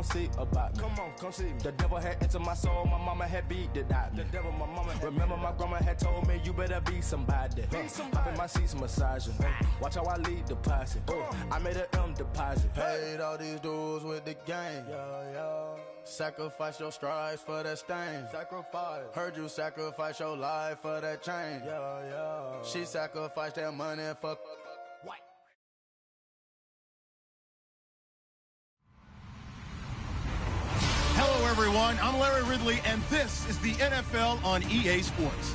see about me. Come on, come see me. The devil had entered my soul, my mama had beat it out. The devil, my mama had remember my grandma had told me, you better be somebody. Hop in my seats, massaging. Watch how I lead the posse. I made an M deposit. Paid all these dudes with the game. Sacrifice your strides for that stain. Sacrifice. Heard you sacrifice your life for that chain. She sacrificed that money for what? Hello, everyone. I'm Larry Ridley, and this is the NFL on EA Sports.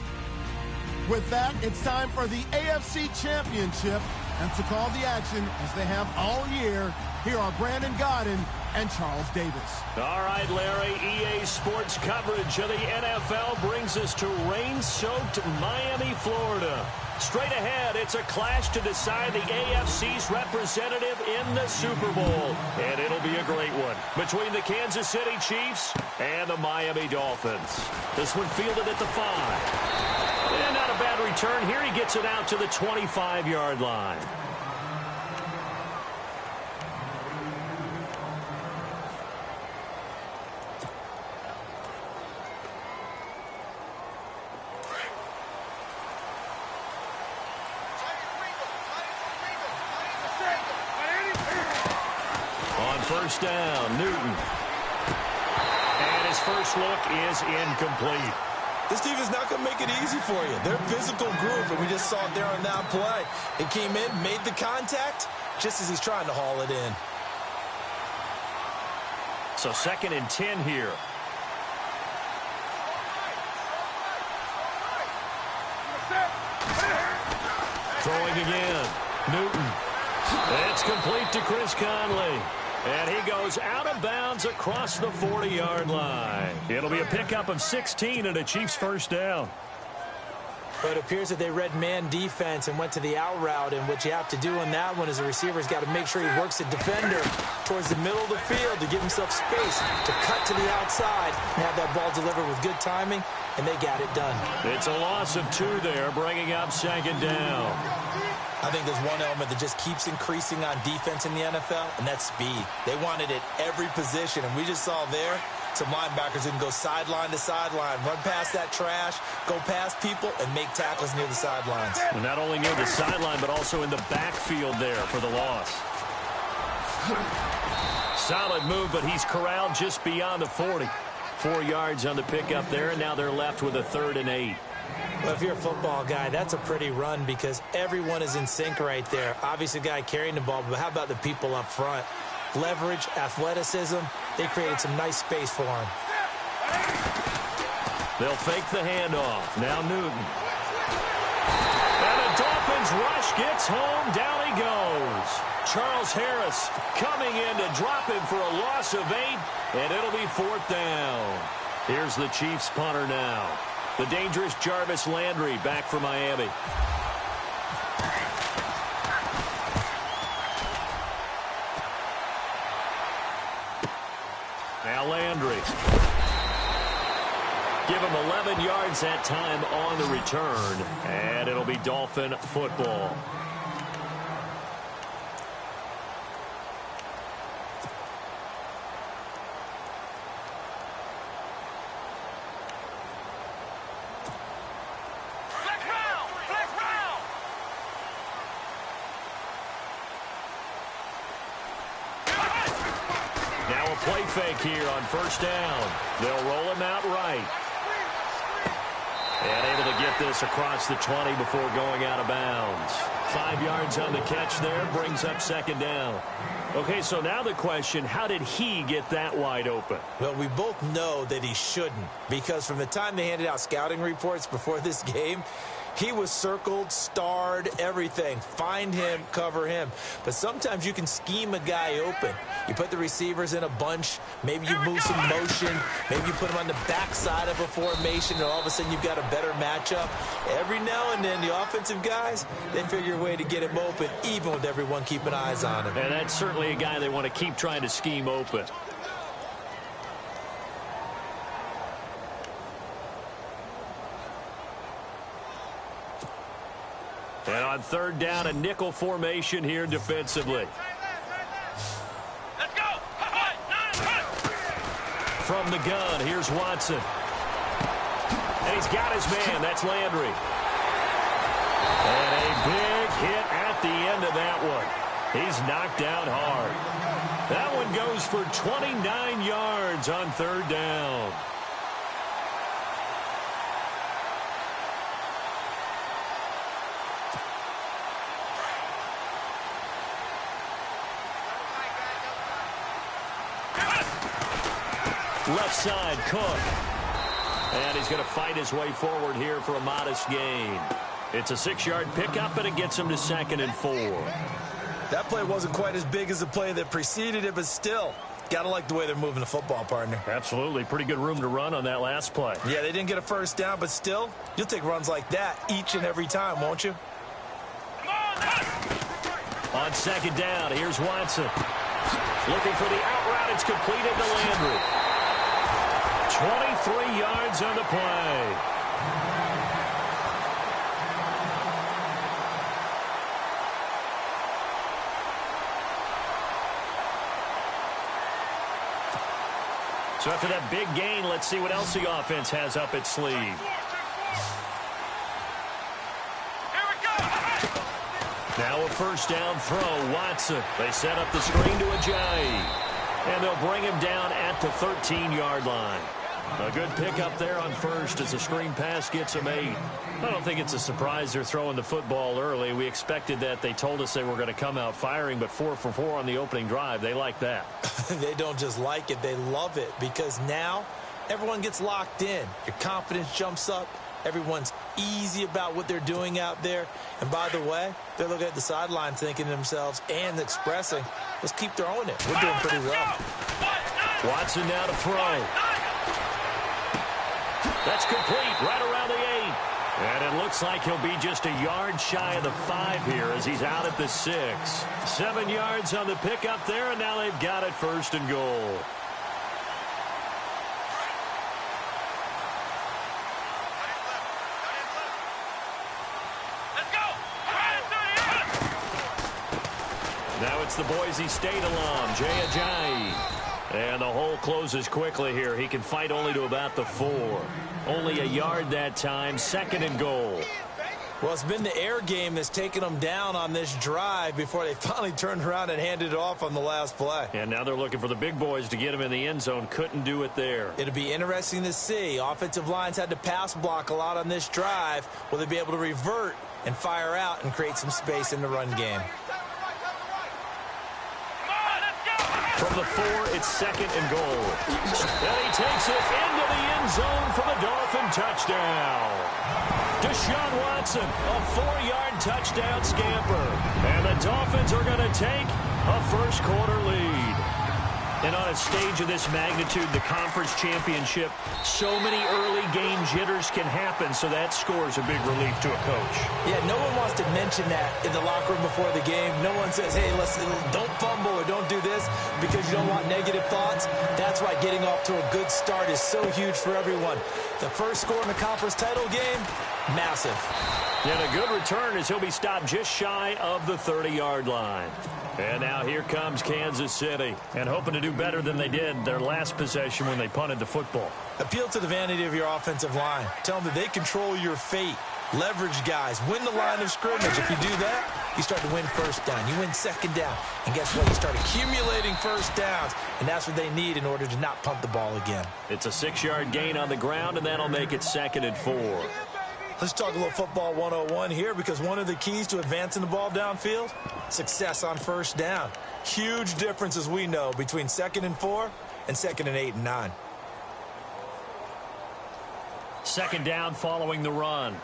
With that, it's time for the AFC Championship. And to call the action, as they have all year, here are Brandon Godden and Charles Davis. All right, Larry, EA Sports coverage of the NFL brings us to rain-soaked Miami, Florida. Straight ahead, it's a clash to decide the AFC's representative in the Super Bowl. And it'll be a great one between the Kansas City Chiefs and the Miami Dolphins. This one fielded at the 5. And not a bad return. Here he gets it out to the 25-yard line. On first down, Newton. And his first look is incomplete. This team is not going to make it easy for you. They're a physical group, and we just saw it there on that play. He came in, made the contact, just as he's trying to haul it in. So 2nd and 10 here. Throwing again. Newton. It's complete to Chris Conley. And he goes out of bounds across the 40-yard line. It'll be a pickup of 16 and a Chiefs first down. But it appears that they read man defense and went to the out route. And what you have to do on that one is the receiver's got to make sure he works the defender towards the middle of the field to give himself space to cut to the outside and have that ball delivered with good timing, and they got it done. It's a loss of 2 there, bringing up 2nd down. I think there's one element that just keeps increasing on defense in the NFL, and that's speed. They want it at every position, and we just saw there some linebackers who can go sideline to sideline, run past that trash, go past people, and make tackles near the sidelines. And not only near the sideline, but also in the backfield there for the loss. Solid move, but he's corralled just beyond the 40. 4 yards on the pickup there, and now they're left with a 3rd and 8. Well, if you're a football guy, that's a pretty run because everyone is in sync right there. Obviously, the guy carrying the ball, but how about the people up front? Leverage, athleticism, they created some nice space for him. They'll fake the handoff. Now Newton. And the Dolphins rush gets home. Down he goes. Charles Harris coming in to drop him for a loss of 8, and it'll be 4th down. Here's the Chiefs punter now. The dangerous Jarvis Landry back for Miami. Now Landry. Give him 11 yards that time on the return, and it'll be Dolphin football. Play fake here on first down. They'll roll him out right. And able to get this across the 20 before going out of bounds. 5 yards on the catch there, brings up 2nd down. Okay, so now the question, how did he get that wide open? Well, we both know that he shouldn't, because from the time they handed out scouting reports before this game, he was circled, starred, everything. Find him, cover him. But sometimes you can scheme a guy open. You put the receivers in a bunch. Maybe you move some motion. Maybe you put them on the backside of a formation, and all of a sudden you've got a better matchup. Every now and then, the offensive guys, they figure a way to get him open, even with everyone keeping eyes on him. And that's certainly a guy they want to keep trying to scheme open. And on 3rd down, a nickel formation here defensively. Let's go! from the gun. Here's Watson. And he's got his man. That's Landry. And a big hit at the end of that one. He's knocked down hard. That one goes for 29 yards on third down. Left side, Cook. And he's going to fight his way forward here for a modest gain. It's a 6-yard pickup, and it gets him to 2nd and 4. That play wasn't quite as big as the play that preceded it, but still, got to like the way they're moving the football, partner. Absolutely. Pretty good room to run on that last play. Yeah, they didn't get a first down, but still, you'll take runs like that each and every time, won't you? On 2nd down, here's Watson. Looking for the out route. It's completed to Landry. 23 yards on the play. So after that big gain, let's see what else the offense has up its sleeve. Now a first down throw, Watson. They set up the screen to Ajayi. And they'll bring him down at the 13-yard line. A good pickup there on first as the screen pass gets him 8. I don't think it's a surprise they're throwing the football early. We expected that. They told us they were going to come out firing, but 4 for 4 on the opening drive. They like that. They don't just like it, they love it, because now everyone gets locked in. Your confidence jumps up. Everyone's easy about what they're doing out there. And by the way, they're looking at the sideline thinking to themselves and expressing, let's keep throwing it. We're doing pretty well. Watson now to throw. That's complete right around the 8. And it looks like he'll be just a yard shy of the 5 here as he's out at the 6. 7 yards on the pickup there, and now they've got it 1st and goal. Now it's the Boise State alum, Jay Ajayi. And the hole closes quickly here. He can fight only to about the 4. Only a yard that time, 2nd and goal. Well, it's been the air game that's taken them down on this drive before they finally turned around and handed it off on the last play. And now they're looking for the big boys to get him in the end zone. Couldn't do it there. It'll be interesting to see. Offensive lines had to pass block a lot on this drive. Will they be able to revert and fire out and create some space in the run game? From the 4, it's 2nd and goal. And he takes it into the end zone for the Dolphin touchdown. Deshaun Watson, a 4-yard touchdown scamper. And the Dolphins are going to take a first-quarter lead. And on a stage of this magnitude, the conference championship, so many early game jitters can happen, so that scores a big relief to a coach. Yeah, no one wants to mention that in the locker room before the game. No one says, hey, listen, don't fumble or don't do this because you don't want negative thoughts. That's why getting off to a good start is so huge for everyone. The first score in the conference title game, massive. And a good return as he'll be stopped just shy of the 30-yard line. And now here comes Kansas City. And hoping to do better than they did their last possession when they punted the football. Appeal to the vanity of your offensive line. Tell them that they control your fate. Leverage guys. Win the line of scrimmage. If you do that, you start to win first down. You win 2nd down. And guess what? You start accumulating first downs. And that's what they need in order to not punt the ball again. It's a 6-yard gain on the ground, and that'll make it 2nd and 4. Let's talk a little football 101 here, because one of the keys to advancing the ball downfield, success on first down. Huge difference, as we know, between 2nd and 4 and 2nd and 8 and 9. 2nd down following the run.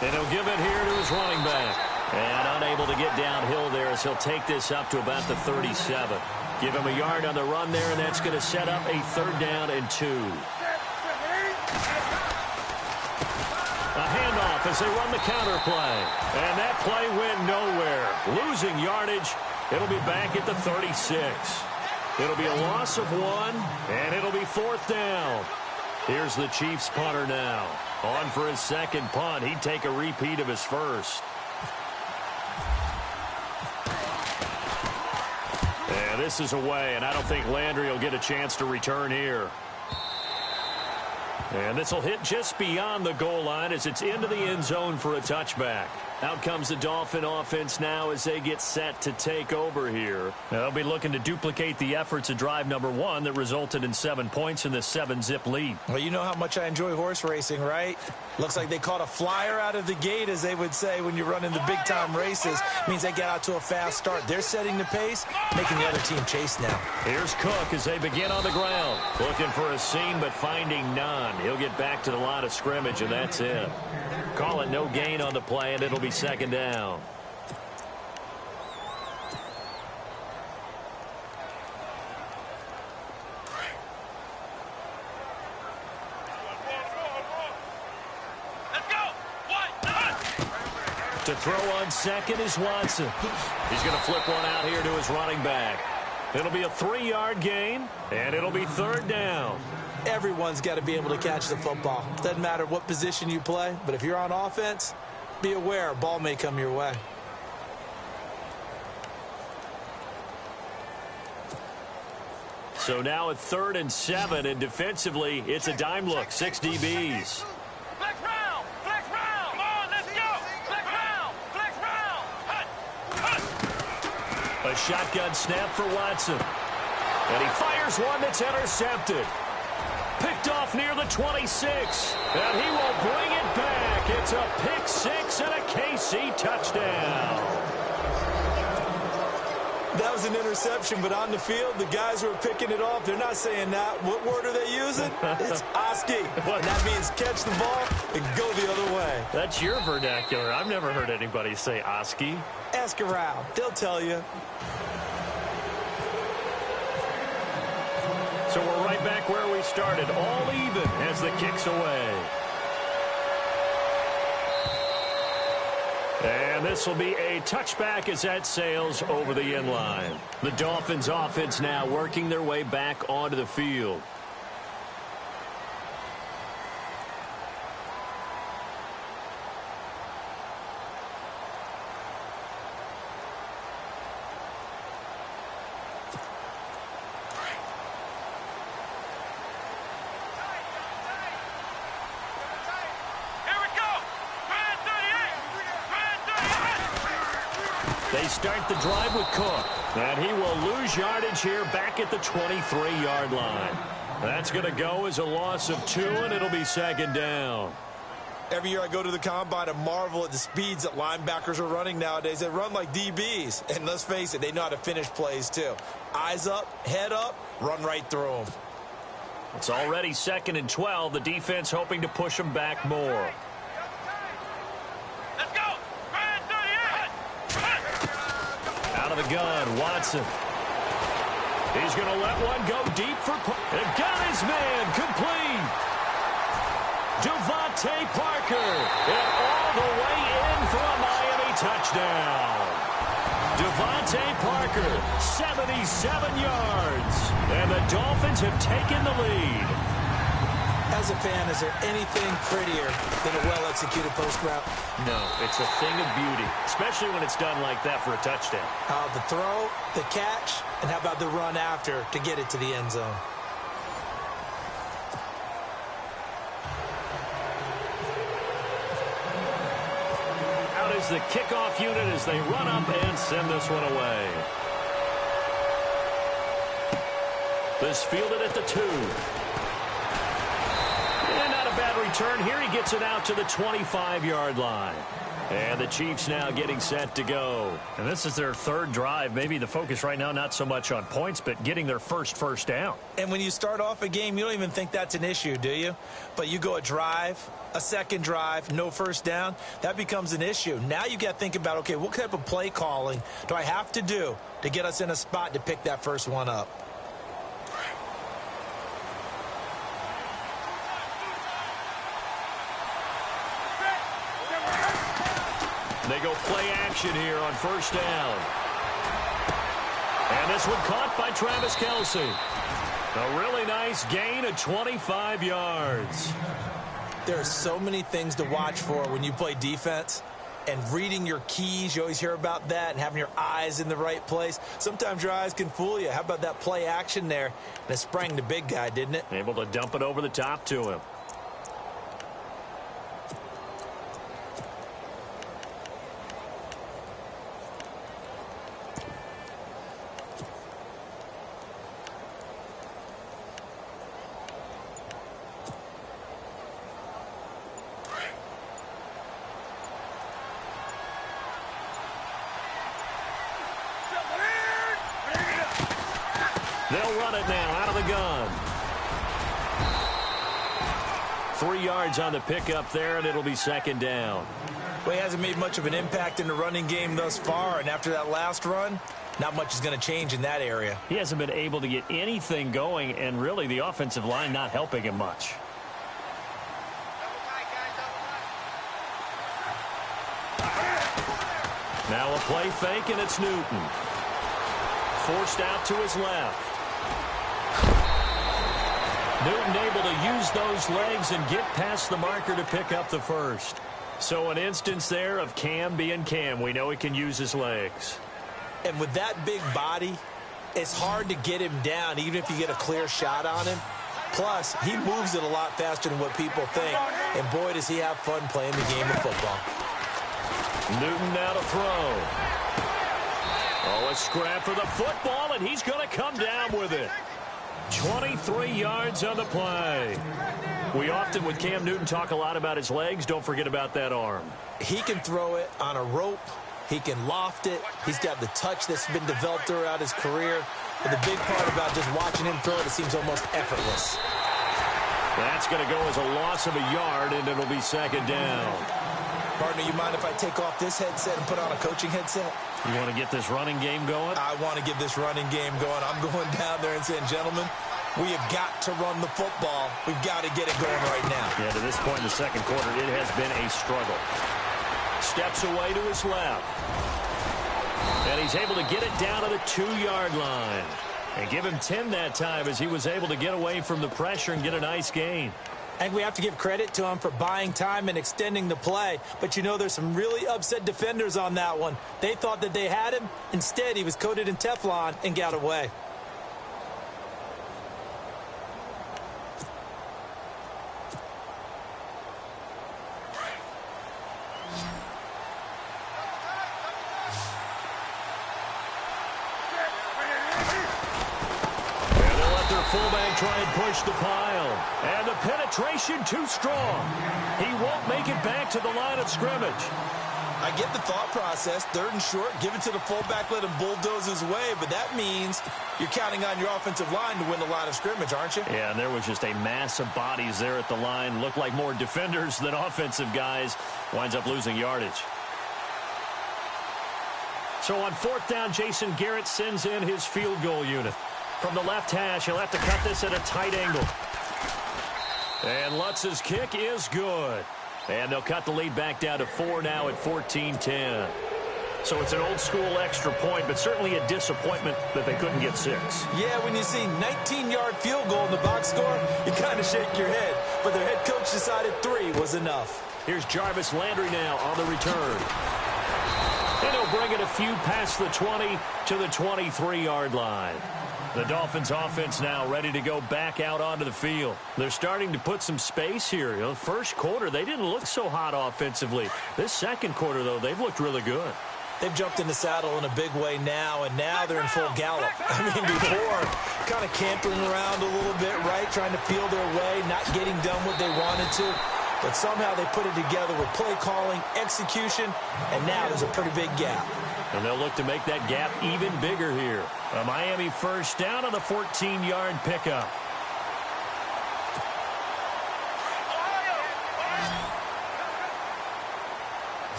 And he'll give it here to his running back. And unable to get downhill there as he'll take this up to about the 37. Give him a yard on the run there, and that's going to set up a 3rd down and 2. A handoff as they run the counter play. And that play went nowhere. Losing yardage. It'll be back at the 36. It'll be a loss of 1, and it'll be 4th down. Here's the Chiefs punter now. On for his second punt. He'd take a repeat of his first. And this is away, and I don't think Landry will get a chance to return here. And this will hit just beyond the goal line as it's into the end zone for a touchback. Out comes the Dolphin offense now as they get set to take over here. They'll be looking to duplicate the efforts of drive number 1 that resulted in 7 points in this 7-zip lead. Well, you know how much I enjoy horse racing, right? Looks like they caught a flyer out of the gate, as they would say when you're running the big-time races. Means they get out to a fast start. They're setting the pace, making the other team chase now. Here's Cook as they begin on the ground. Looking for a seam, but finding none. He'll get back to the line of scrimmage, and that's it. Call it no gain on the play, and it'll be second down. To throw on second is Watson. He's going to flip one out here to his running back. It'll be a 3-yard gain, and it'll be third down. Everyone's got to be able to catch the football. Doesn't matter what position you play, but if you're on offense, be aware a ball may come your way. So now at 3rd and 7, and defensively, it's a dime look, 6 DBs. A shotgun snap for Watson. And he fires one that's intercepted. Picked off near the 26. And he will bring it back. It's a pick 6 and a KC touchdown. That was an interception, but on the field, the guys who are picking it off, they're not saying that. What word are they using? It's Oski. And that means catch the ball and go the other way. That's your vernacular. I've never heard anybody say Oski. Ask around. They'll tell you. So we're right back where we started, all even as the kick's away. And this will be a touchback as that sails over the end line. The Dolphins offense now working their way back onto the field. They start the drive with Cook. And he will lose yardage here back at the 23-yard line. That's going to go as a loss of 2, and it'll be second down. Every year I go to the combine and marvel at the speeds that linebackers are running nowadays. They run like DBs. And let's face it, they know how to finish plays too. Eyes up, head up, run right through them. It's already 2nd and 12. The defense hoping to push them back more. Out of the gun, Watson. He's going to let one go deep for... And got his man complete. Devontae Parker. And all the way in for a Miami touchdown. Devontae Parker, 77 yards. And the Dolphins have taken the lead. As a fan, is there anything prettier than a well-executed post route? No, it's a thing of beauty, especially when it's done like that for a touchdown. The throw, the catch, and how about the run after to get it to the end zone? Out is the kickoff unit as they run up and send this one away. This fielded at the 2. And not a bad return here. He gets it out to the 25-yard line. And the Chiefs now getting set to go. And this is their 3rd drive. Maybe the focus right now not so much on points, but getting their first down. And when you start off a game, you don't even think that's an issue, do you? But you go a drive, a second drive, no first down, that becomes an issue. Now you got to think about, okay, what type of play calling do I have to do to get us in a spot to pick that first one up? They go play action here on first down. And this one caught by Travis Kelce. A really nice gain of 25 yards. There are so many things to watch for when you play defense. And reading your keys, you always hear about that, and having your eyes in the right place. Sometimes your eyes can fool you. How about that play action there? And it sprang the big guy, didn't it? Able to dump it over the top to him. They'll run it now out of the gun. 3 yards on the pickup there, and it'll be second down. Well, he hasn't made much of an impact in the running game thus far, and after that last run, not much is going to change in that area. He hasn't been able to get anything going, and really the offensive line not helping him much. Now a play fake, and it's Newton. Forced out to his left. Newton able to use those legs and get past the marker to pick up the first. So an instance there of Cam being Cam. We know he can use his legs. And with that big body, it's hard to get him down, even if you get a clear shot on him. Plus, he moves it a lot faster than what people think. And boy, does he have fun playing the game of football. Newton now to throw. Oh, a scrap for the football, and he's going to come down with it. 23 yards on the play. We often, with Cam Newton, talk a lot about his legs. Don't forget about that arm. He can throw it on a rope. He can loft it. He's got the touch that's been developed throughout his career. But the big part about just watching him throw it seems almost effortless. That's going to go as a loss of a yard, and it'll be second down. Partner, you mind if I take off this headset and put on a coaching headset? You want to get this running game going? I want to get this running game going. I'm going down there and saying, gentlemen, we have got to run the football. We've got to get it going right now. Yeah, to this point in the second quarter, it has been a struggle. Steps away to his left. And he's able to get it down to the 2-yard line. And give him 10 that time as he was able to get away from the pressure and get a nice gain. I think we have to give credit to him for buying time and extending the play. But, you know, there's some really upset defenders on that one. They thought that they had him. Instead, he was coated in Teflon and got away. Fullback try and push the pile. And the penetration too strong. He won't make it back to the line of scrimmage. I get the thought process. 3rd and short, give it to the fullback, let him bulldoze his way. But that means you're counting on your offensive line to win the line of scrimmage, aren't you? Yeah, and there was just a mass of bodies there at the line. Looked like more defenders than offensive guys. Winds up losing yardage. So on 4th down, Jason Garrett sends in his field goal unit. From the left hash, he'll have to cut this at a tight angle. And Lutz's kick is good. And they'll cut the lead back down to 4 now at 14-10. So it's an old-school extra point, but certainly a disappointment that they couldn't get 6. Yeah, when you see 19-yard field goal in the box score, you kind of shake your head. But their head coach decided 3 was enough. Here's Jarvis Landry now on the return. And he'll bring it a few past the 20 to the 23-yard line. The Dolphins offense now ready to go back out onto the field. They're starting to put some space here. You know, first quarter, they didn't look so hot offensively. This second quarter, though, they've looked really good. They've jumped in the saddle in a big way now, and now they're in full gallop. I mean, before, kind of cantering around a little bit, right, trying to feel their way, not getting done what they wanted to. But somehow they put it together with play calling, execution, and now there's a pretty big gap. And they'll look to make that gap even bigger here. A Miami first down on the 14-yard pickup.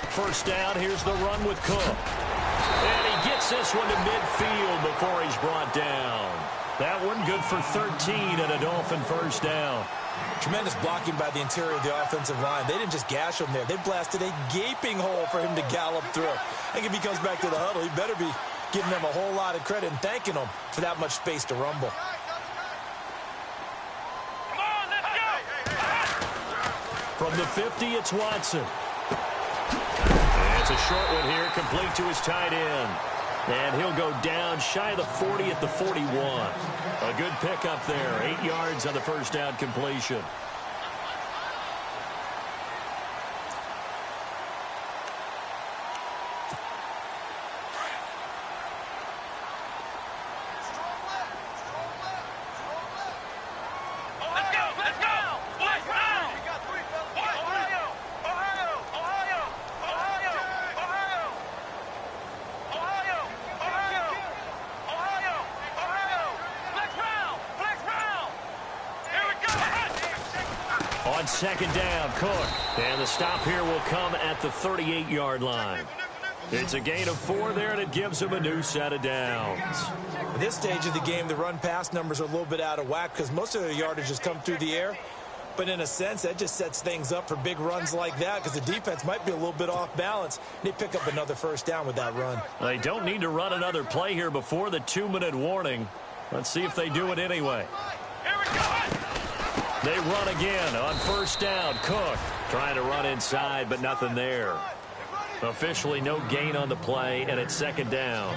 First down, here's the run with Cook. And he gets this one to midfield before he's brought down. That one good for 13 and a Dolphin first down. Tremendous blocking by the interior of the offensive line. They didn't just gash him there. They blasted a gaping hole for him to gallop through. I think if he comes back to the huddle, he better be giving them a whole lot of credit and thanking them for that much space to rumble. Come on, let's go! From the 50, it's Watson. It's a short one here, complete to his tight end. And he'll go down shy of the 40 at the 41. A good pickup there, 8 yards on the first down completion. On second down, Cook. And the stop here will come at the 38-yard line. It's a gain of 4 there, and it gives him a new set of downs. At this stage of the game, the run-pass numbers are a little bit out of whack because most of the yardage has come through the air. But in a sense, that just sets things up for big runs like that because the defense might be a little bit off balance. They pick up another first down with that run. They don't need to run another play here before the 2-minute warning. Let's see if they do it anyway. Here we go! They run again on first down. Cook trying to run inside, but nothing there. Officially no gain on the play, and it's second down.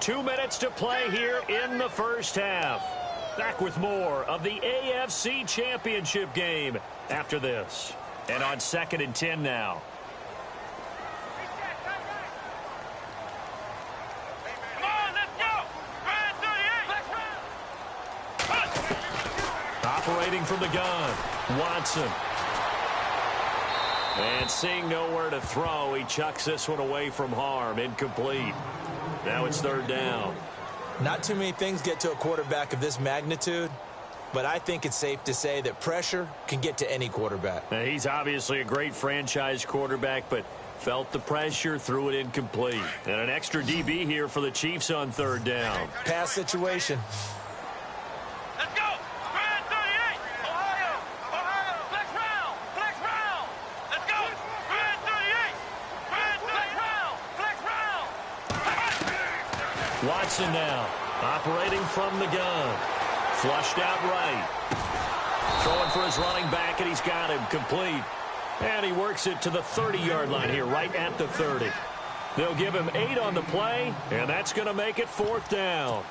Two minutes to play here in the first half. Back with more of the AFC Championship game after this. And on 2nd and 10 now. Operating from the gun, Watson. And seeing nowhere to throw, he chucks this one away from harm. Incomplete. Now it's third down. Not too many things get to a quarterback of this magnitude, but I think it's safe to say that pressure can get to any quarterback. Now, he's obviously a great franchise quarterback, but felt the pressure, threw it incomplete. And an extra DB here for the Chiefs on third down. Pass situation. Let's go! Grand 38! Ohio! Ohio! Flex round! Flex round! Let's go! Grand 38! Grand flex round! Flex round! Watson now, operating from the gun. Flushed out right. Throwing for his running back, and he's got him complete. And he works it to the 30-yard line here, right at the 30. They'll give him 8 on the play, and that's going to make it fourth down.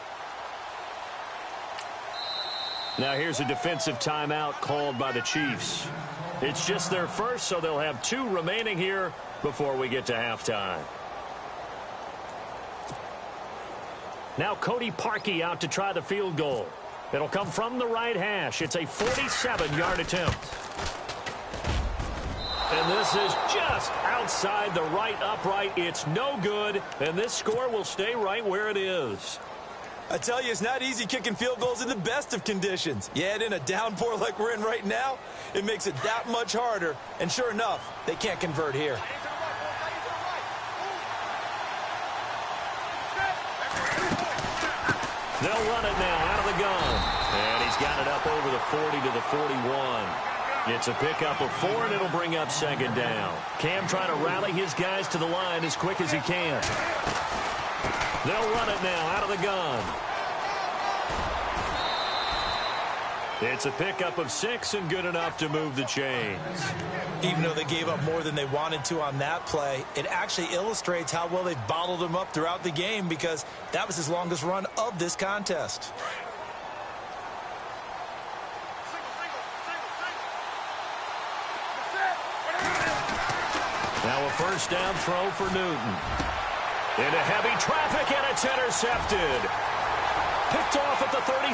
Now here's a defensive timeout called by the Chiefs. It's just their first, so they'll have 2 remaining here before we get to halftime. Now Cody Parkey out to try the field goal. It'll come from the right hash. It's a 47-yard attempt. And this is just outside the right upright. It's no good, and this score will stay right where it is. I tell you, it's not easy kicking field goals in the best of conditions. Yet in a downpour like we're in right now, it makes it that much harder. And sure enough, they can't convert here. They'll run it now out of the gun. And he's got it up over the 40 to the 41. It's a pickup of 4, and it'll bring up second down. Cam trying to rally his guys to the line as quick as he can. They'll run it now out of the gun. It's a pickup of 6 and good enough to move the chains. Even though they gave up more than they wanted to on that play, it actually illustrates how well they've bottled them up throughout the game because that was his longest run of this contest. Now a first down throw for Newton. Into heavy traffic, and it's intercepted. Picked off at the 36.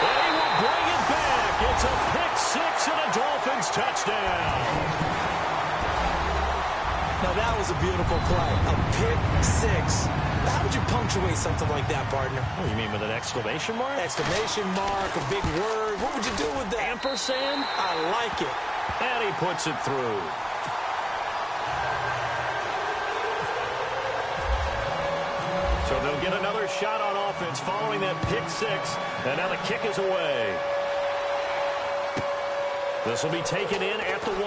And he will bring it back. It's a pick 6 and a Dolphins touchdown. Now that was a beautiful play. A pick 6. How would you punctuate something like that, partner? What do you mean, with an exclamation mark? Exclamation mark, a big word. What would you do with that? Ampersand? I like it. And he puts it through. So So they'll get another shot on offense following that pick six. And now the kick is away. This will be taken in at the 1.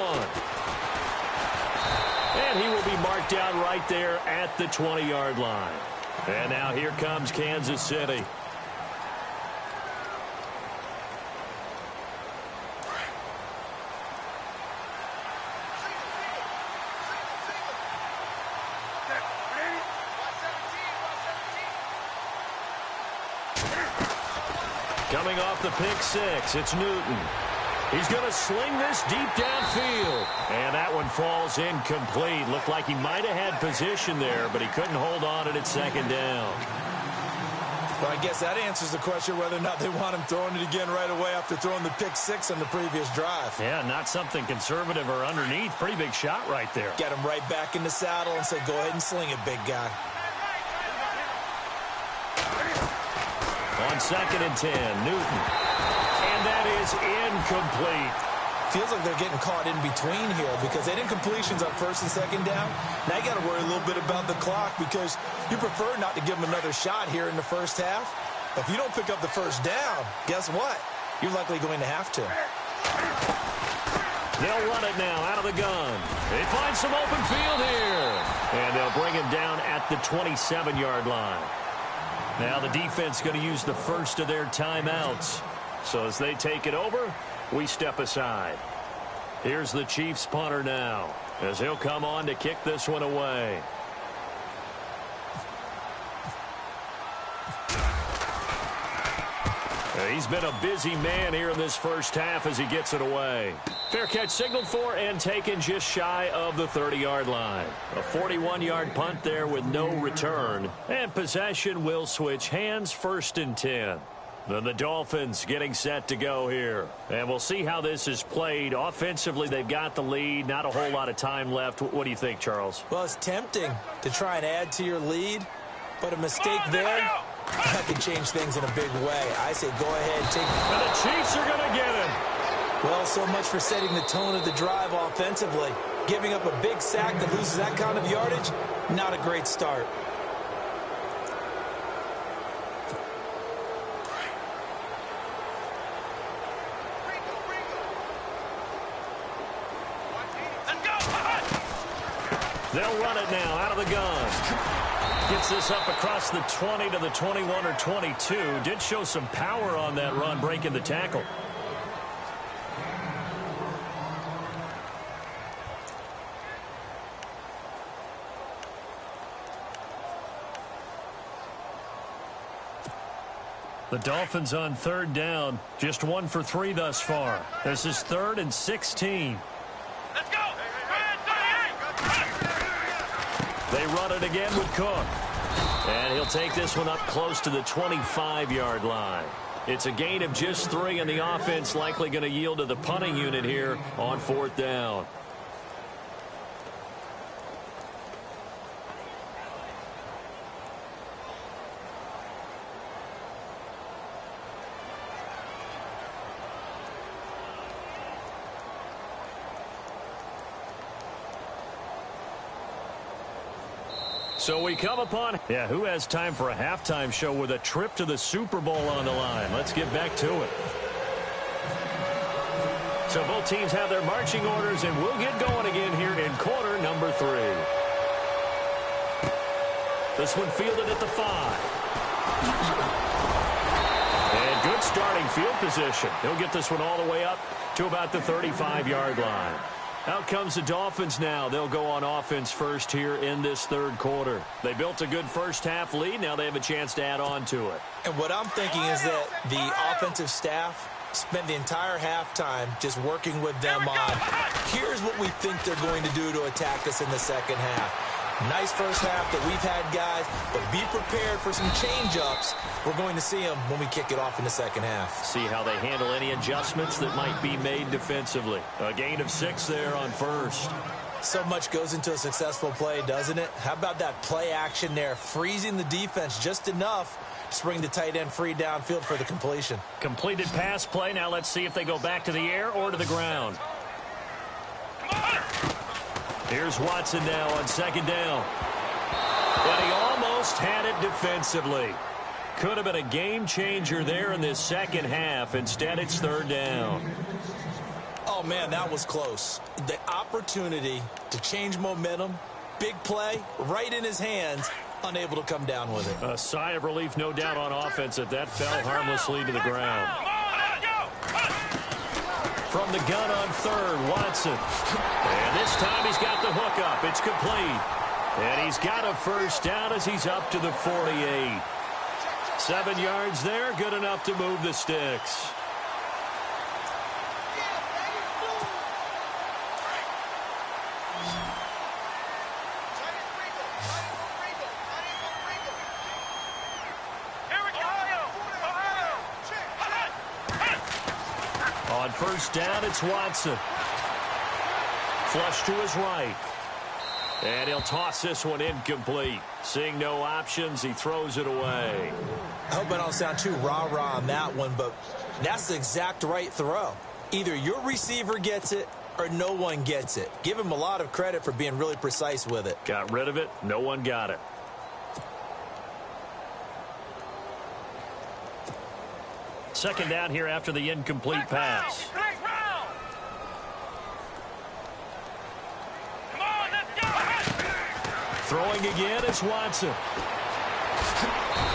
And he will be marked down right there at the 20-yard line. And now here comes Kansas City. Coming off the pick six, it's Newton. He's going to sling this deep downfield. And that one falls incomplete. Looked like he might have had position there, but he couldn't hold on at second down. Well, I guess that answers the question whether or not they want him throwing it again right away after throwing the pick six on the previous drive. Yeah, not something conservative or underneath. Pretty big shot right there. Get him right back in the saddle and say, go ahead and sling it, big guy. On 2nd and 10, Newton. And that is incomplete. Feels like they're getting caught in between here because they didn't completions on 1st and 2nd down. Now you got to worry a little bit about the clock because you prefer not to give them another shot here in the first half. If you don't pick up the first down, guess what? You're likely going to have to. They'll run it now out of the gun. They find some open field here. And they'll bring him down at the 27-yard line. Now the defense going to use the first of their timeouts. So as they take it over, we step aside. Here's the Chiefs punter now as he'll come on to kick this one away. He's been a busy man here in this first half as he gets it away. Fair catch signaled for and taken just shy of the 30-yard line. A 41-yard punt there with no return. And possession will switch hands, 1st and 10. Then the Dolphins getting set to go here. And we'll see how this is played. Offensively, they've got the lead. Not a whole lot of time left. What do you think, Charles? Well, it's tempting to try and add to your lead, but a mistake there, that can change things in a big way. I say go ahead, take it. And the Chiefs are going to get him. Well, so much for setting the tone of the drive offensively. Giving up a big sack that loses that kind of yardage, not a great start. They'll run it now out of the gun. Gets this up across the 20 to the 21 or 22. Did show some power on that run, breaking the tackle. The Dolphins on 3rd down. Just 1 for 3 thus far. This is 3rd and 16. Let's go! They run it again with Cook. And he'll take this one up close to the 25-yard line. It's a gain of just 3, and the offense likely going to yield to the punting unit here on 4th down. So we come upon, who has time for a halftime show with a trip to the Super Bowl on the line? Let's get back to it. So both teams have their marching orders, and we'll get going again here in quarter number 3. This one fielded at the 5. And good starting field position. He'll get this one all the way up to about the 35-yard line. Out comes the Dolphins now. They'll go on offense first here in this 3rd quarter. They built a good first half lead. Now they have a chance to add on to it. And what I'm thinking is that the offensive staff spent the entire halftime just working with them on, here's what we think they're going to do to attack us in the second half. Nice first half that we've had, guys, but be prepared for some change-ups. We're going to see them when we kick it off in the second half. See how they handle any adjustments that might be made defensively. A gain of 6 there on first. So much goes into a successful play, doesn't it? How about that play action there, freezing the defense just enough to bring the tight end free downfield for the completion. Completed pass play. Now let's see if they go back to the air or to the ground. Here's Watson now on 2nd down. But he almost Almost had it defensively. Could have been a game changer there in this second half. Instead, it's third down. Oh, man, that was close. The opportunity to change momentum, big play, right in his hands, unable to come down with it. A sigh of relief, no doubt, on offense that fell harmlessly to the ground. From the gun on third, Watson. And this time he's got the hookup. It's complete. And he's got a first down as he's up to the 48. 7 yards there, good enough to move the sticks. On first down, it's Watson. Flush to his right. And he'll toss this one incomplete. Seeing no options, he throws it away. I hope I don't sound too rah-rah on that one, but that's the exact right throw. Either your receiver gets it or no one gets it. Give him a lot of credit for being really precise with it. Got rid of it. No one got it. Second down here after the incomplete pass. Throwing again is Watson.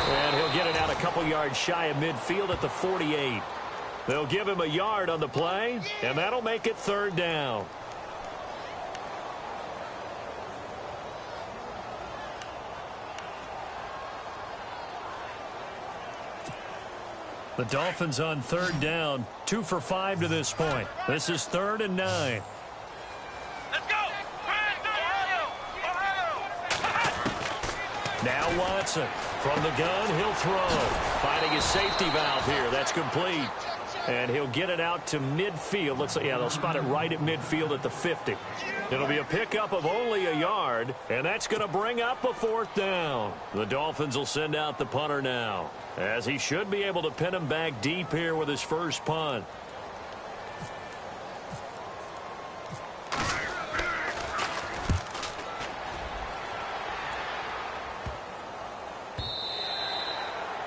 And he'll get it out a couple yards shy of midfield at the 48. They'll give him a yard on the play, and that'll make it third down. The Dolphins on third down, 2 for 5 to this point. This is 3rd and 9. Let's go! Now Watson. From the gun, he'll throw. Finding his safety valve here. That's complete. And he'll get it out to midfield. Looks like, yeah, they'll spot it right at midfield at the 50. It'll be a pickup of only a yard, and that's going to bring up a 4th down. The Dolphins will send out the punter now, as he should be able to pin him back deep here with his first punt.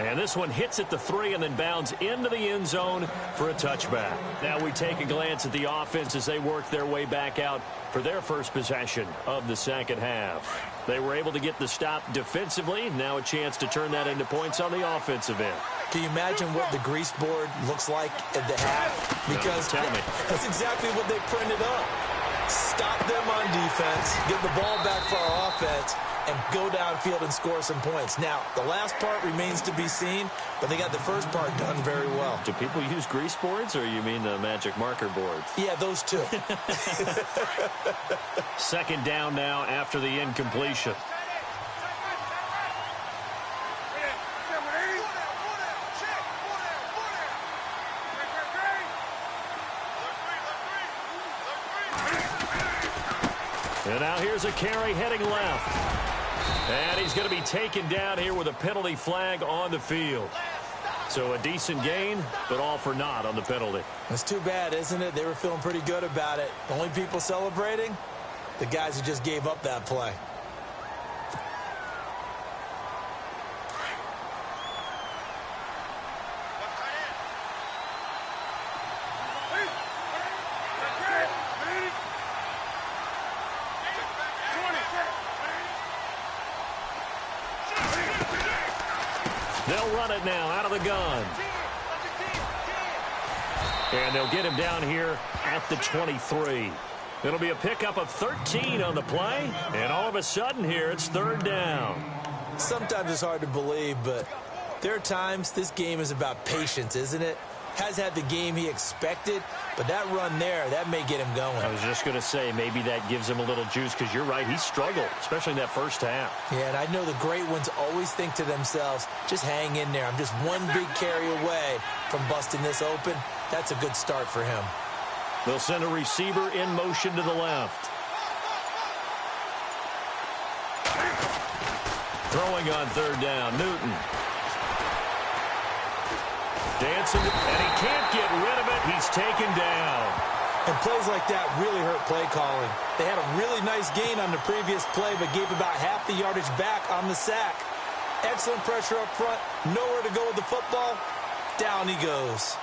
And this one hits at the 3 and then bounds into the end zone for a touchback. Now we take a glance at the offense as they work their way back out for their first possession of the second half. They were able to get the stop defensively. Now a chance to turn that into points on the offensive end. Can you imagine what the grease board looks like at the half? Because no, tell me. That's exactly what they printed up. Stop them on defense, get the ball back for our offense, and go downfield and score some points. Now, the last part remains to be seen, but they got the first part done very well. Do people use grease boards, or you mean the magic marker boards? Yeah, those two. Second down now after the incompletion. And now here's a carry heading left. And he's going to be taken down here with a penalty flag on the field. So a decent gain, but all for naught on the penalty. It's too bad, isn't it? They were feeling pretty good about it. The only people celebrating, the guys who just gave up that play. They'll run it now out of the gun. And they'll get him down here at the 23. It'll be a pickup of 13 on the play. And all of a sudden here, it's third down. Sometimes it's hard to believe, but there are times this game is about patience, isn't it? Has had the game he expected, but that run there, that may get him going. I was just going to say, maybe that gives him a little juice, because you're right, he struggled, especially in that first half. Yeah, and I know the great ones always think to themselves, just hang in there. I'm just one big carry away from busting this open. That's a good start for him. They'll send a receiver in motion to the left. Throwing on third down, Newton. Dancing, and he can't get rid of it. He's taken down. And plays like that really hurt play calling. They had a really nice gain on the previous play, but gave about half the yardage back on the sack. Excellent pressure up front. Nowhere to go with the football. Down he goes.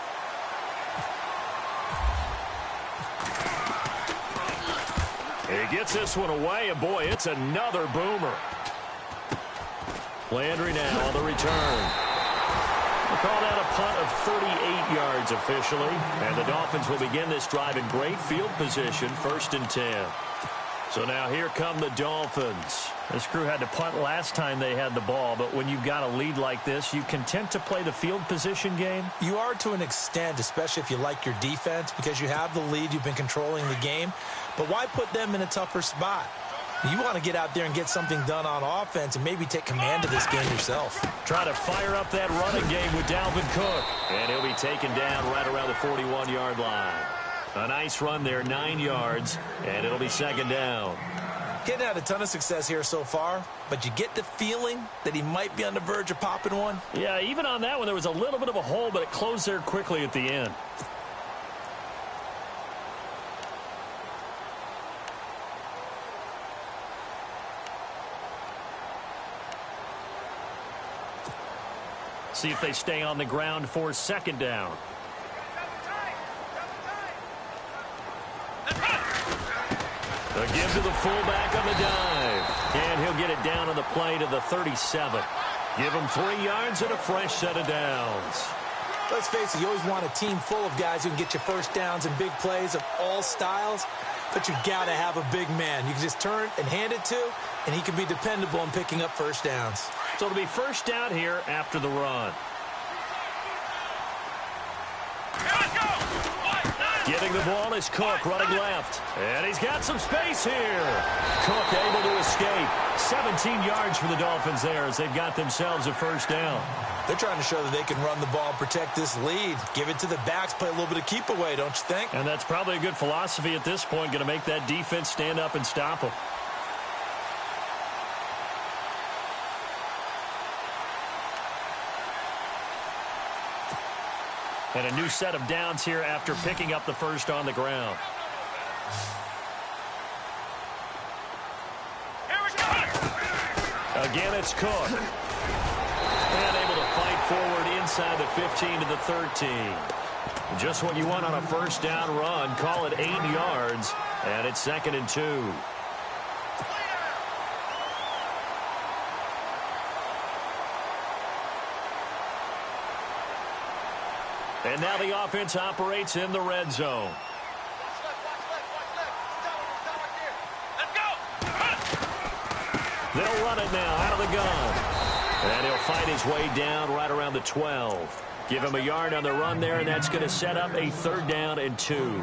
He gets this one away, and boy, it's another boomer. Landry now on the return. We'll call that a punt of 38 yards officially, and the Dolphins will begin this drive in great field position, 1st and 10. So now here come the Dolphins. This crew had to punt last time they had the ball, but when you've got a lead like this, you content to play the field position game? You are to an extent, especially if you like your defense, because you have the lead, you've been controlling the game. But why put them in a tougher spot? You want to get out there and get something done on offense and maybe take command of this game yourself. Try to fire up that running game with Dalvin Cook. And he'll be taken down right around the 41-yard line. A nice run there, 9 yards, and it'll be 2nd down. Getting had a ton of success here so far, but you get the feeling that he might be on the verge of popping one. Yeah, even on that one, there was a little bit of a hole, but it closed there quickly at the end. See if they stay on the ground for 2nd down. A give to the fullback on the dive. And he'll get it down on the play to the 37. Give him 3 yards and a fresh set of downs. Let's face it, you always want a team full of guys who can get you first downs and big plays of all styles. But you've got to have a big man you can just turn and hand it to, and he can be dependable in picking up first downs. So it'll be 1st down here after the run. Getting the ball is Cook running left. And he's got some space here. Cook able to escape. 17 yards for the Dolphins there as they've got themselves a 1st down. They're trying to show that they can run the ball and protect this lead. Give it to the backs, play a little bit of keep away, don't you think? And that's probably a good philosophy at this point, going to make that defense stand up and stop them. And a new set of downs here after picking up the 1st on the ground. Again, it's Cook. And able to fight forward inside the 15 to the 13. Just what you want on a 1st down run. Call it 8 yards. And it's 2nd and 2. And now the offense operates in the red zone. They'll run it now out of the gun. And he'll fight his way down right around the 12. Give him a yard on the run there, and that's going to set up a 3rd down and 2.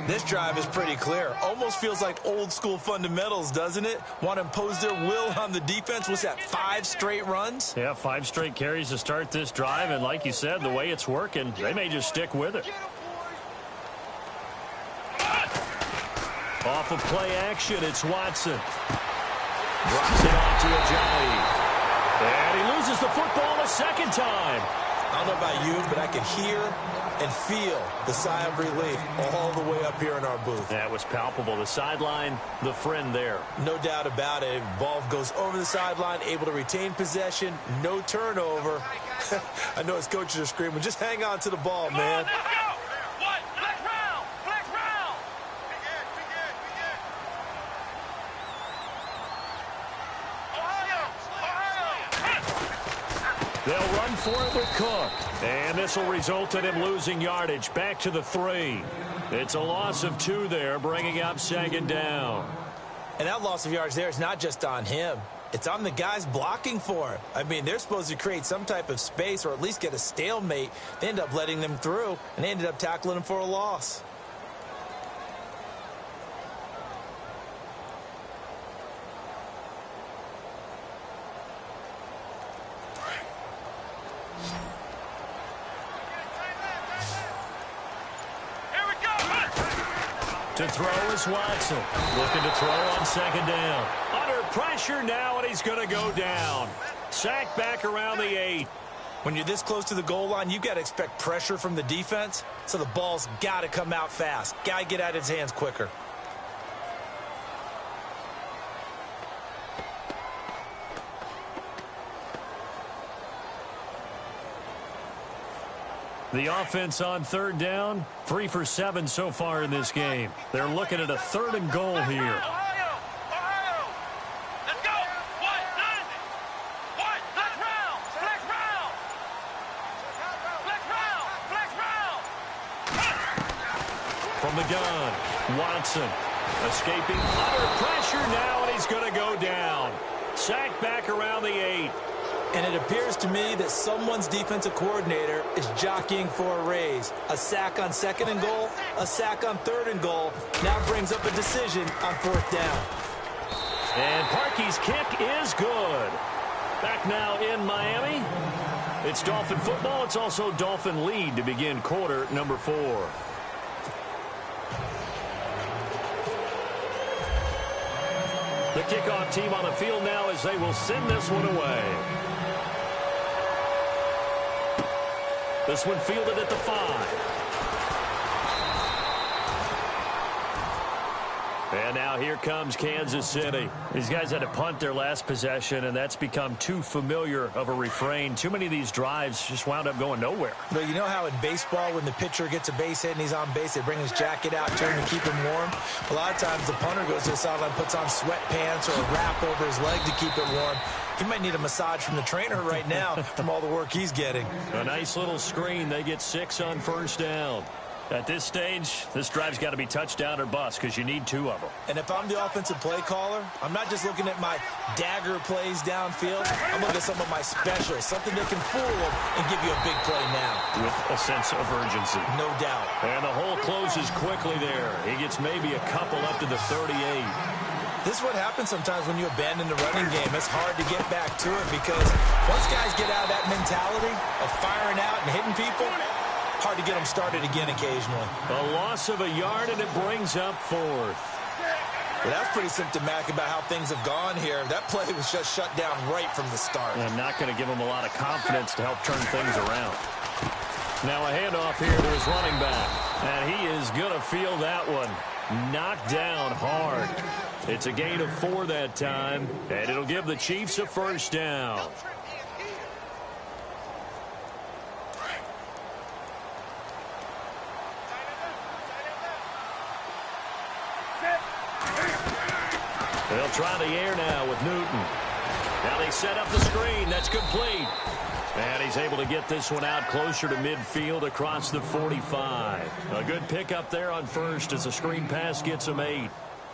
This drive is pretty clear. Almost feels like old school fundamentals, doesn't it? Want to impose their will on the defense. What's that, 5 straight runs? Yeah, 5 straight carries to start this drive, and like you said, the way it's working, they may just stick with it. Off of play action, it's Watson. Drops it off to Ajayi. And he loses the football a 2nd time. I don't know about you, but I could hear and feel the sigh of relief all the way up here in our booth. That was palpable. The sideline, the friend there. No doubt about it. Ball goes over the sideline, able to retain possession, no turnover. I know his coaches are screaming, just hang on to the ball, man. They'll run for it with Cook. And this will result in him losing yardage back to the 3. It's a loss of 2 there, bringing up 2nd down. And that loss of yards there is not just on him. It's on the guys blocking for it. I mean, they're supposed to create some type of space or at least get a stalemate. They end up letting them through, and they ended up tackling him for a loss. To throw is Watson. Looking to throw on 2nd down. Under pressure now, and he's going to go down. Sacked back around the 8. When you're this close to the goal line, you've got to expect pressure from the defense. So the ball's got to come out fast. Got to get out of his hands quicker. The offense on third down, 3 for 7 so far in this game. They're looking at a 3rd and goal here. Ohio! Let's go! What? Flex round! Flex round! Flex round! Flex round! From the gun, Watson escaping under pressure now, and he's going to go down. Sacked back around the 8. And it appears to me that someone's defensive coordinator is jockeying for a raise. A sack on 2nd and goal, a sack on 3rd and goal. Now brings up a decision on 4th down. And Parkey's kick is good. Back now in Miami. It's Dolphin football. It's also Dolphin lead to begin quarter number 4. The kickoff team on the field now as they will send this one away. This one fielded at the 5. And now here comes Kansas City. These guys had to punt their last possession, and that's become too familiar of a refrain. Too many of these drives just wound up going nowhere. But you know how in baseball, when the pitcher gets a base hit and he's on base, they bring his jacket out to him to keep him warm? A lot of times the punter goes to the sideline, puts on sweatpants or a wrap over his leg to keep it warm. He might need a massage from the trainer right now from all the work he's getting. A nice little screen. They get 6 on 1st down. At this stage, this drive's got to be touchdown or bust because you need 2 of them. And if I'm the offensive play caller, I'm not just looking at my dagger plays downfield. I'm looking at some of my specials, something that can fool them and give you a big play now. With a sense of urgency. No doubt. And the hole closes quickly there. He gets maybe a couple up to the 38. This is what happens sometimes when you abandon the running game. It's hard to get back to it because once guys get out of that mentality of firing out and hitting people, hard to get them started again occasionally. A loss of a yard, and it brings up 4th. Well, that's pretty symptomatic about how things have gone here. That play was just shut down right from the start. I'm not going to give him a lot of confidence to help turn things around. Now a handoff here to his running back. And he is going to feel that one. Knocked down hard. It's a gain of 4 that time, and it'll give the Chiefs a 1st down. They'll try the air now with Newton. Now they set up the screen. That's complete. And he's able to get this one out closer to midfield across the 45. A good pickup there on 1st as the screen pass gets him 8.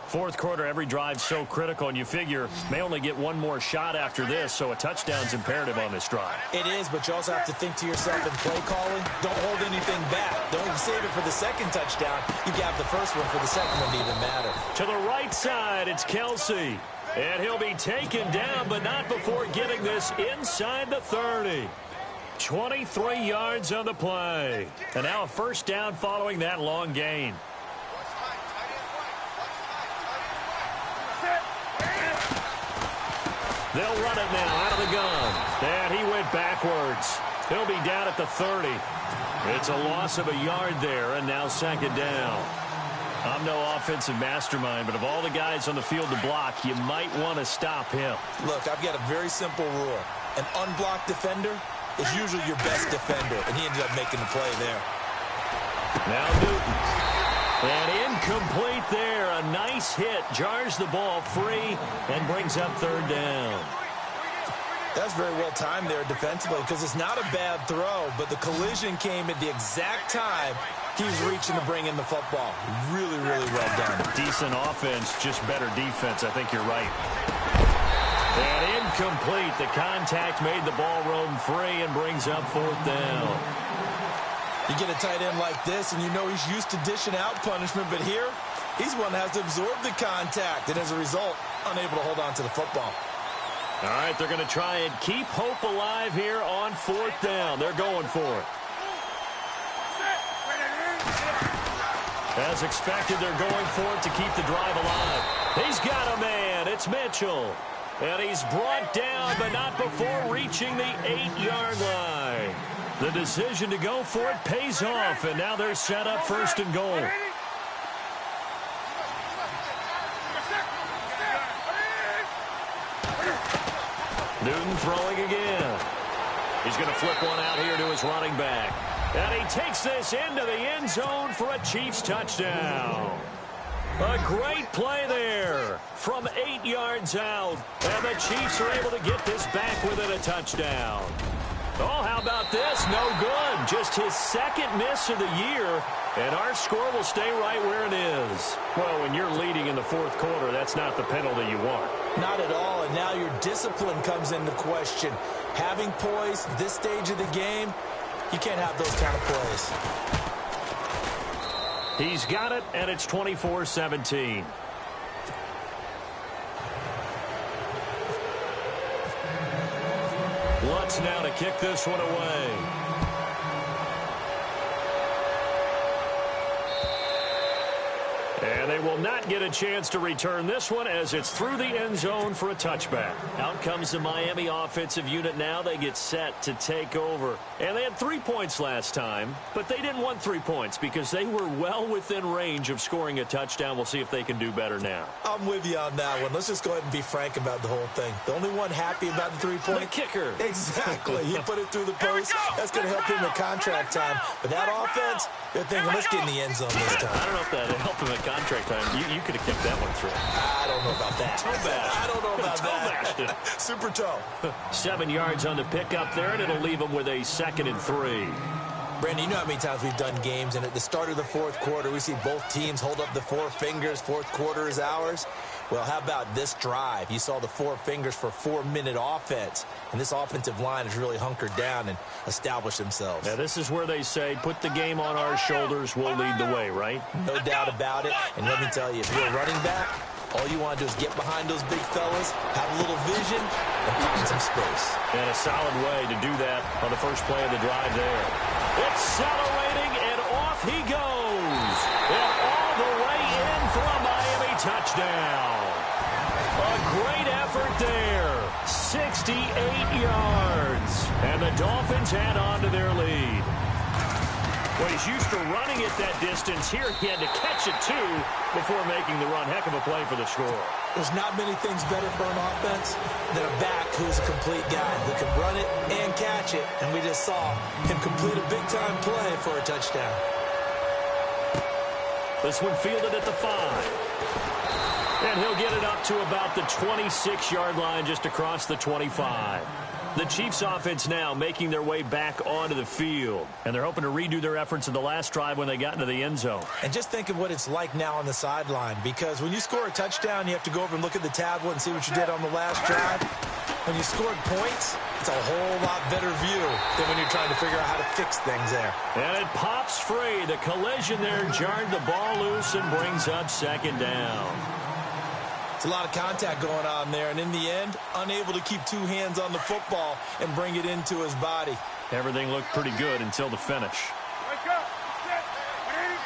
4th quarter, every drive's so critical, and you figure may only get 1 more shot after this, so a touchdown's imperative on this drive. It is, but you also have to think to yourself in play calling, don't hold anything back. Don't save it for the 2nd touchdown. You got the 1st one for the 2nd one to even matter. To the right side, it's Kelsey. And he'll be taken down, but not before getting this inside the 30. 23 yards on the play. And now a 1st down following that long gain. They'll run it now out of the gun. And he went backwards. He'll be down at the 30. It's a loss of a yard there, and now 2nd down. I'm no offensive mastermind, but of all the guys on the field to block, you might want to stop him. Look, I've got a very simple rule. An unblocked defender is usually your best defender, and he ended up making the play there. Now Newton. And incomplete there. A nice hit. Jars the ball free and brings up 3rd down. That's very well timed there defensively because it's not a bad throw, but the collision came at the exact time he was reaching to bring in the football. Really, really well done. Decent offense, just better defense. I think you're right. And incomplete. The contact made the ball roam free and brings up 4th down. You get a tight end like this, and you know he's used to dishing out punishment, but here, he's one that has to absorb the contact, and as a result, unable to hold on to the football. All right, they're going to try and keep hope alive here on 4th down. They're going for it. As expected, they're going for it to keep the drive alive. He's got a man. It's Mitchell. And he's brought down, but not before reaching the 8-yard line. The decision to go for it pays off, and now they're set up 1st and goal. Newton throwing again. He's going to flip one out here to his running back. And he takes this into the end zone for a Chiefs touchdown. A great play there from 8 yards out. And the Chiefs are able to get this back within a touchdown. Oh, how about this? No good. Just his second miss of the year. And our score will stay right where it is. Well, when you're leading in the fourth quarter, that's not the penalty you want. Not at all. And now your discipline comes into question. Having poise at this stage of the game, you can't have those kind of plays. He's got it, and it's 24-17. Lutz now to kick this one away. And they will not get a chance to return this one as it's through the end zone for a touchback. Out comes the Miami offensive unit now. They get set to take over. And they had 3 points last time, but they didn't want 3 points because they were well within range of scoring a touchdown. We'll see if they can do better now. I'm with you on that one. Let's just go ahead and be frank about the whole thing. The only one happy about the 3-point. The kicker. Exactly. He put it through the post. That's going to help him in contract time. But that offense, they're thinking, let's get in the end zone this time. I don't know if that helped him in contract time. You could have kept that one through. I don't know about that. Toe bash. I don't know about that. that. Super toe. 7 yards on the pickup there, and it'll leave him with a 2nd and 3. Brandon, you know how many times we've done games, and at the start of the fourth quarter, we see both teams hold up the 4 fingers, fourth quarter is ours. Well, how about this drive? You saw the 4 fingers for 4-minute offense, and this offensive line has really hunkered down and established themselves. Now, this is where they say, put the game on our shoulders, we'll lead the way, right? No doubt about it, and let me tell you, if you're a running back, all you want to do is get behind those big fellas, have a little vision, and find some space. And a solid way to do that on the first play of the drive there. Accelerating, and off he goes. And all the way in for a Miami touchdown. A great effort there. 68 yards. And the Dolphins add on to their lead. Well, he's used to running it that distance. Here he had to catch it, too, before making the run. Heck of a play for the score. There's not many things better for an offense than a back who's a complete guy who can run it and catch it. And we just saw him complete a big-time play for a touchdown. This one fielded at the 5. And he'll get it up to about the 26-yard line, just across the 25. The Chiefs offense now making their way back onto the field. And they're hoping to redo their efforts in the last drive when they got into the end zone. And just think of what it's like now on the sideline. Because when you score a touchdown, you have to go over and look at the tablet and see what you did on the last drive. When you scored points, it's a whole lot better view than when you're trying to figure out how to fix things there. And it pops free. The collision there jarred the ball loose and brings up 2nd down. A lot of contact going on there, and in the end, unable to keep 2 hands on the football and bring it into his body. Everything looked pretty good until the finish. Wake up. Sit. Ready.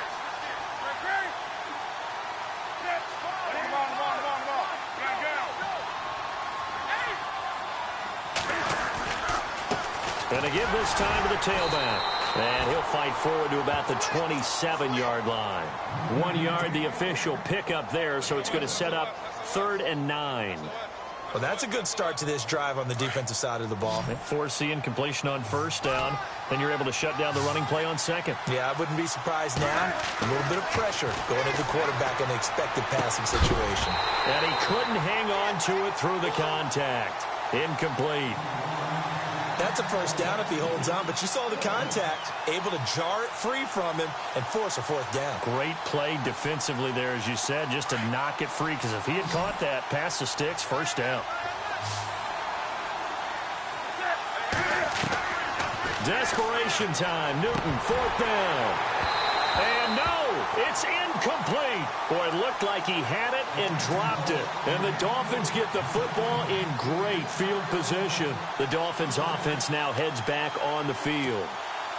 Ready. Sit. Come on. And to give this time to the tailback. And he'll fight forward to about the 27-yard line. 1 yard, the official pickup there, so it's going to set up 3rd and 9. Well, that's a good start to this drive on the defensive side of the ball. Forcing completion on 1st down. Then you're able to shut down the running play on 2nd. Yeah, I wouldn't be surprised now. A little bit of pressure going at the quarterback in an expected passing situation. And he couldn't hang on to it through the contact. Incomplete. That's a 1st down if he holds on, but you saw the contact, able to jar it free from him and force a 4th down. Great play defensively there, as you said, just to knock it free, because if he had caught that, past the sticks, 1st down. Desperation time. Newton, 4th down. And no, it's incomplete. Boy, it looked like he had it and dropped it. And the Dolphins get the football in great field position. The Dolphins offense now heads back on the field.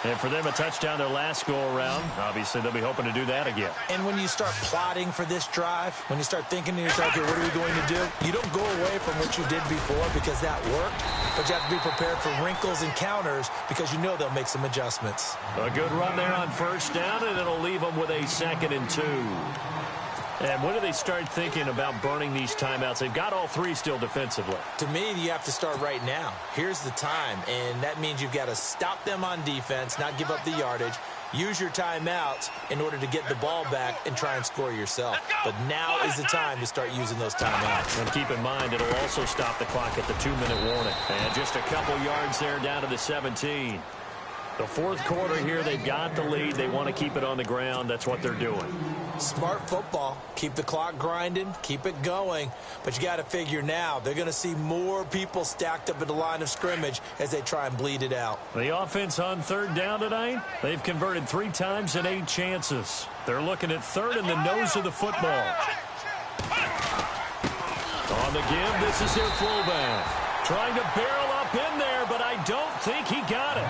And for them, a touchdown their last go-around. Obviously, they'll be hoping to do that again. And when you start plotting for this drive, when you start thinking to yourself, okay, what are we going to do? You don't go away from what you did before because that worked, but you have to be prepared for wrinkles and counters because you know they'll make some adjustments. A good run there on 1st down, and it'll leave them with a 2nd and 2. And when do they start thinking about burning these timeouts? They've got all three still defensively. To me, you have to start right now. Here's the time, and that means you've got to stop them on defense, not give up the yardage, use your timeouts in order to get the ball back and try and score yourself. But now is the time to start using those timeouts. And keep in mind, it'll also stop the clock at the 2-minute warning. And just a couple yards there down to the 17. The fourth quarter here, they've got the lead. They want to keep it on the ground. That's what they're doing. Smart football. Keep the clock grinding. Keep it going. But you got to figure now, they're going to see more people stacked up at the line of scrimmage as they try and bleed it out. The offense on third down tonight, they've converted 3 times in 8 chances. They're looking at third in the nose of the football. On the give, this is their fullback. Trying to barrel up in there, but I don't think he got it.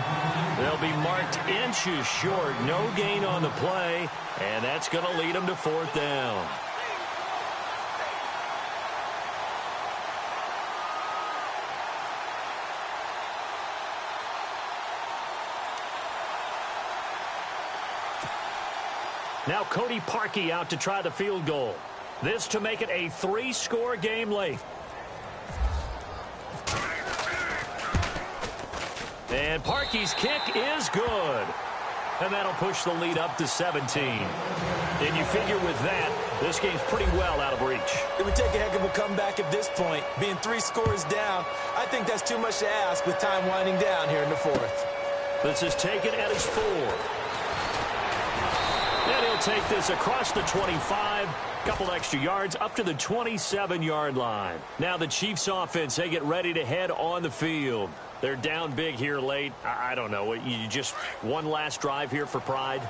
They'll be marked inches short. No gain on the play, and that's going to lead them to fourth down. Now Cody Parkey out to try the field goal. This to make it a 3-score game late. And Parkey's kick is good. And that'll push the lead up to 17. And you figure with that, this game's pretty well out of reach. It would take a heck of a comeback at this point. Being 3 scores down, I think that's too much to ask with time winding down here in the fourth. This is taken at his 4. And he'll take this across the 25. Couple extra yards up to the 27-yard line. Now the Chiefs offense, they get ready to head on the field. They're down big here late. I don't know. You just one last drive here for pride?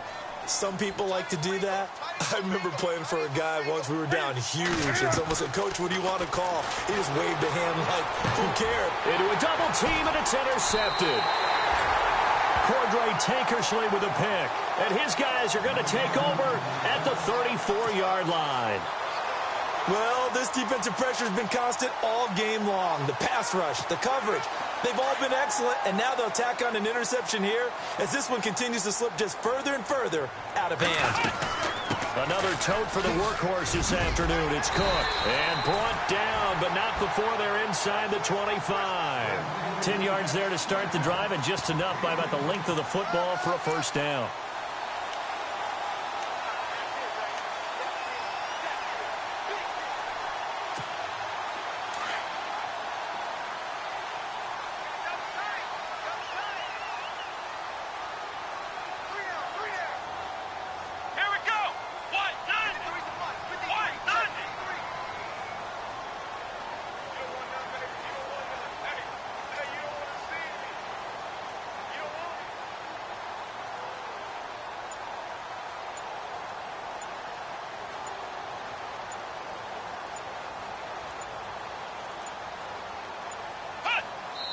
Some people like to do that. I remember playing for a guy once. We were down huge, and someone said, "Coach, what do you want to call?" He just waved a hand like, who cared? Into a double team, and it's intercepted. Cordray Tankersley with a pick. And his guys are going to take over at the 34-yard line. Well, this defensive pressure has been constant all game long. The pass rush, the coverage, they've all been excellent, and now they'll tack on an interception here as this one continues to slip just further and further out of hand. Another tote for the workhorse this afternoon. It's Cook. And brought down, but not before they're inside the 25. 10 yards there to start the drive, and just enough by about the length of the football for a first down.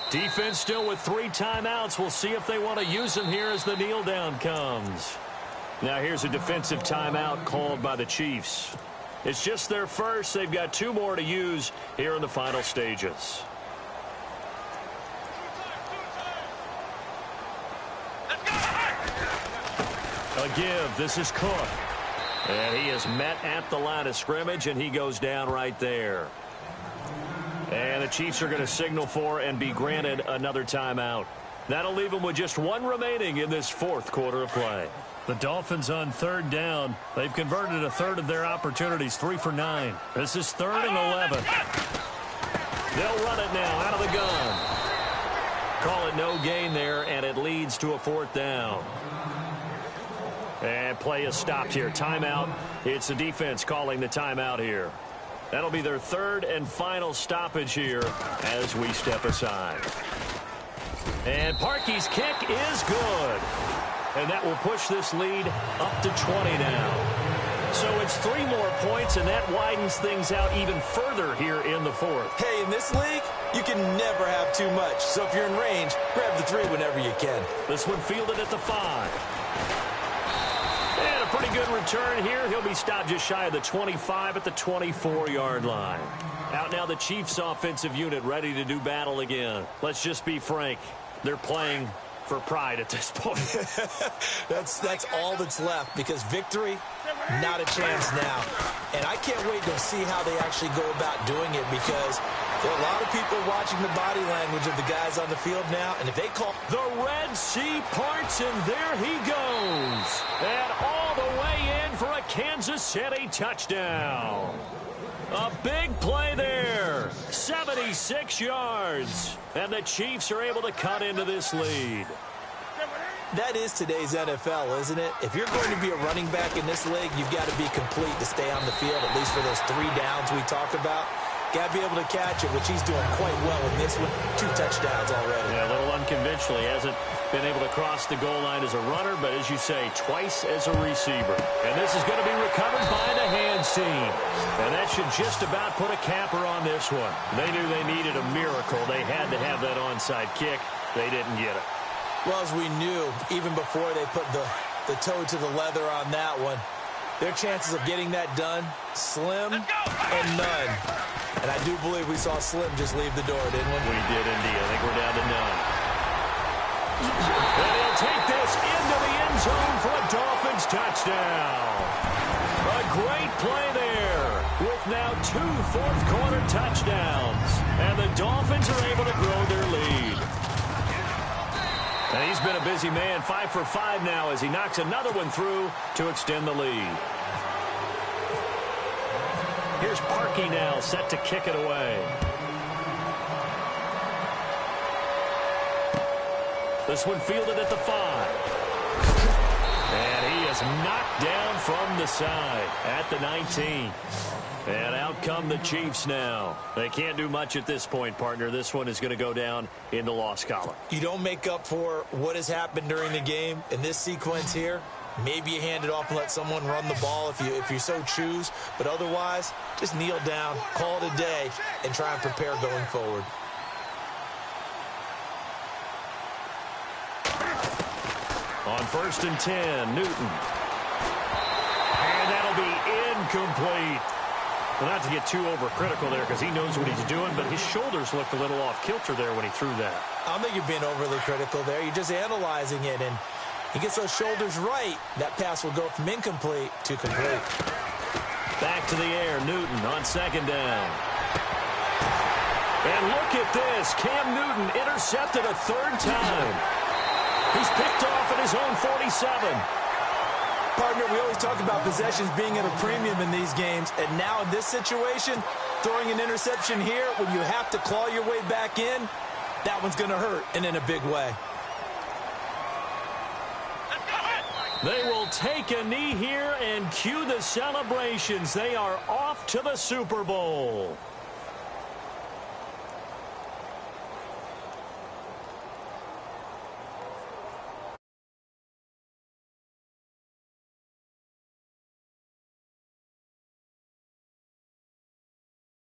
Defense still with 3 timeouts. We'll see if they want to use them here as the kneel down comes. Now here's a defensive timeout called by the Chiefs. It's just their first. They've got 2 more to use here in the final stages. A give. This is Cook. And he is met at the line of scrimmage, and he goes down right there. And the Chiefs are going to signal for and be granted another timeout. That'll leave them with just 1 remaining in this fourth quarter of play. The Dolphins on third down. They've converted a third of their opportunities, 3 for 9. This is 3rd and 11. They'll run it now out of the gun. Call it no gain there, and it leads to a 4th down. And play is stopped here. Timeout. It's the defense calling the timeout here. That'll be their 3rd and final stoppage here as we step aside. And Parkey's kick is good. And that will push this lead up to 20 now. So it's 3 more points, and that widens things out even further here in the 4th. Hey, in this league, you can never have too much. So if you're in range, grab the 3 whenever you can. This one fielded at the 5. And a pretty good return here. He'll be stopped just shy of the 25 at the 24-yard line. Out now the Chiefs offensive unit ready to do battle again. Let's just be frank. They're playing for pride at this point. That's all that's left, because victory, not a chance now. And I can't wait to see how they actually go about doing it, because there are a lot of people watching the body language of the guys on the field now, and if they call... The Red Sea parts, and there he goes. And all the way in for a Kansas City touchdown. A big play there. 76 yards. And the Chiefs are able to cut into this lead. That is today's NFL, isn't it? If you're going to be a running back in this league, you've got to be complete to stay on the field, at least for those 3 downs we talked about. Got to be able to catch it, which he's doing quite well in this one. 2 touchdowns already. Yeah, a little unconventionally. Hasn't been able to cross the goal line as a runner, but as you say, twice as a receiver. And this is going to be recovered by the hands team. And that should just about put a capper on this one. They knew they needed a miracle. They had to have that onside kick. They didn't get it. Well, as we knew, even before they put the toe to the leather on that one, their chances of getting that done, slim and none. And I do believe we saw Slim just leave the door, didn't we? We did indeed. I think we're down to none. And he'll take this into the end zone for a Dolphins touchdown. A great play there with now 2 fourth-quarter touchdowns. And the Dolphins are able to grow their lead. And he's been a busy man, 5 for 5 now as he knocks another one through to extend the lead. Here's Parkey now, set to kick it away. This one fielded at the 5. And he is knocked down from the side at the 19. And out come the Chiefs now. They can't do much at this point, partner. This one is going to go down in the loss column. You don't make up for what has happened during the game in this sequence here. Maybe you hand it off and let someone run the ball if you so choose. But otherwise, just kneel down, call it a day, and try and prepare going forward. On 1st and 10, Newton. And that'll be incomplete. Well, not to get too overcritical there because he knows what he's doing, but his shoulders looked a little off kilter there when he threw that. I don't think you're being overly critical there. You're just analyzing it, and he gets those shoulders right. That pass will go from incomplete to complete. Back to the air, Newton on 2nd down. And look at this. Cam Newton intercepted a 3rd time. He's picked off at his own 47. Partner, we always talk about possessions being at a premium in these games, and now in this situation, throwing an interception here when you have to claw your way back in, that one's going to hurt, and in a big way. They will take a knee here and cue the celebrations. They are off to the Super Bowl.